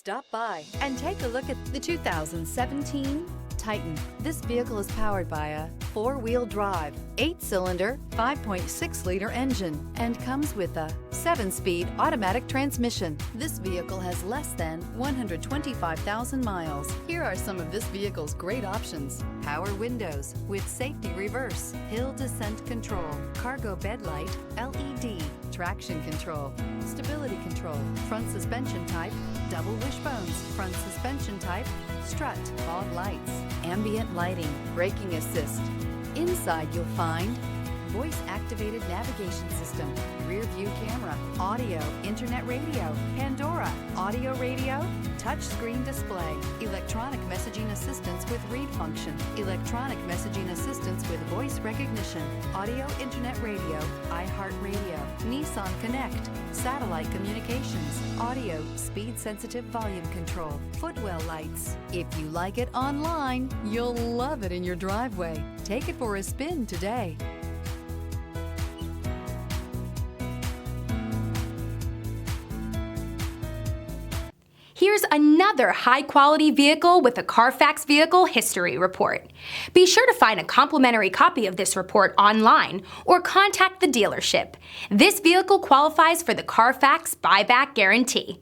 Stop by and take a look at the 2017 Titan. This vehicle is powered by a 4-wheel drive, 8-cylinder, 5.6-liter engine and comes with a 7-speed automatic transmission. This vehicle has less than 125,000 miles. Here are some of this vehicle's great options: power windows with safety reverse, hill descent control, cargo bed light, LED, traction control, stability control, front suspension type, double wishbones, front suspension type, strut, fog lights, ambient lighting, braking assist. Inside you'll find voice-activated navigation system, rear view camera, audio, internet radio, Pandora, audio radio, touchscreen display, electronic messaging assistance with read function, electronic messaging assistance with voice recognition, audio internet radio, iHeartRadio, Nissan Connect, satellite communications, audio, speed-sensitive volume control, footwell lights. If you like it online, you'll love it in your driveway. Take it for a spin today. Here's another high-quality vehicle with a Carfax Vehicle History Report. Be sure to find a complimentary copy of this report online or contact the dealership. This vehicle qualifies for the Carfax Buyback Guarantee.